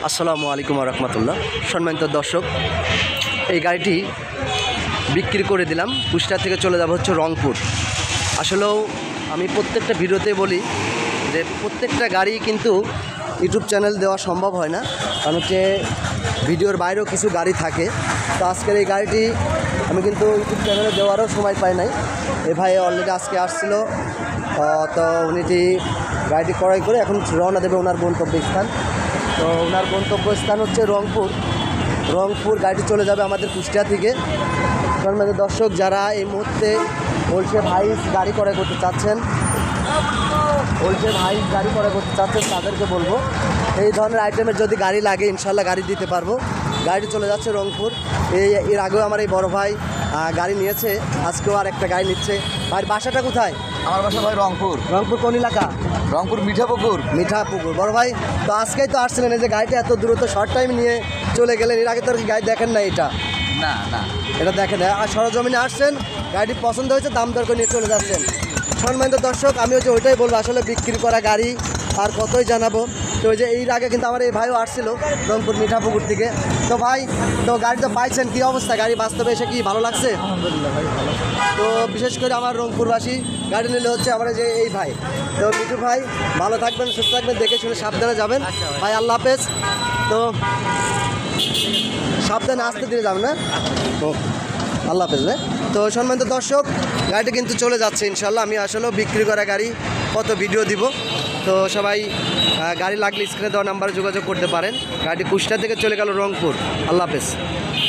আসসালামু আলাইকুম রহমতুল্লাহ। সম্মানিত দর্শক, এই গাড়িটি বিক্রি করে দিলাম। কুষ্টিয়া থেকে চলে যাব হচ্ছে রংপুর। আসলেও আমি প্রত্যেকটা ভিডিওতে বলি যে প্রত্যেকটা গাড়ি কিন্তু ইউটিউব চ্যানেল দেওয়া সম্ভব হয় না, কারণ হচ্ছে ভিডিওর বাইরেও কিছু গাড়ি থাকে। তো আজকের এই গাড়িটি আমি কিন্তু ইউটিউব চ্যানেলে দেওয়ারও সময় পাই নাই। এ ভাই অলরেডি আজকে আসছিল, তো উনিটি গাড়িটি ক্রয় করে এখন রওনা দেবে ওনার গন্তব্যস্থান। তো ওনার গন্তব্যস্থান হচ্ছে রংপুর। গাড়িটি চলে যাবে আমাদের কুষ্টিয়া থেকে। সম্মানিত দর্শক, যারা এই মুহূর্তে হোলসেল হাইস গাড়ি ক্রয় করতে চাচ্ছেন, তাদেরকে বলবো এই ধরনের আইটেমের যদি গাড়ি লাগে ইনশাল্লাহ গাড়ি দিতে পারবো। গাড়িটি চলে যাচ্ছে রংপুর। এর আগেও আমার এই বড় ভাই গাড়ি নিয়েছে, আজকেও আর একটা গাড়ি নিচ্ছে। ভাই বাসাটা কোথায়? আমার বাসা ভাই রংপুর। রংপুর কোন এলাকা? রংপুর মিঠাপুকুর। বড় ভাই, তো আজকেই তো আসছিলেন, এই যে গাড়িটা এত দ্রুত শর্ট টাইম নিয়ে চলে গেলেন। এর আগে তো গাড়ি দেখেন না? এটা দেখেন, আর সরজমিনে আসছেন, গাড়িটি পছন্দ হয়েছে, দাম দর করে নিয়ে চলে যাচ্ছেন। সম্মানিত দর্শক, আমি হচ্ছে ওইটাই বলবো, আসলে বিক্রি করা গাড়ি আর কতই জানাবো। তো ওই যে এর আগে কিন্তু আমার এই ভাইও আসছিল রংপুর মিঠাপুকুর থেকে। তো ভাই, তো গাড়ি তো পাইছেন, কী অবস্থা? গাড়ি বাস্তবে এসে কি ভালো লাগছে? আলহামদুলিল্লাহ ভাই, ভালো। তো বিশেষ করে আমার রংপুরবাসী গাড়ি নিলে হচ্ছে আমার যে এই ভাই। তো মিঠু ভাই, ভালো থাকবেন, সুস্থ থাকবেন, দেখে শুনে সাবধানে যাবেন ভাই। আল্লাহ হাফেজ। তো সাবধানে আসতে দিয়ে যাবেন না? তো আল্লাহ হাফেজ ভাই। তো সম্মানিত দর্শক, গাড়িটা কিন্তু চলে যাচ্ছে ইনশাল্লাহ। আমি আসলেও বিক্রি করা গাড়ি কত ভিডিও দিব। তো সবাই গাড়ি লাগলে স্ক্রিনে দেওয়া নাম্বারে যোগাযোগ করতে পারেন। গাড়িটি কুষ্টিয়া থেকে চলে গেল রংপুর। আল্লাহ হাফেজ।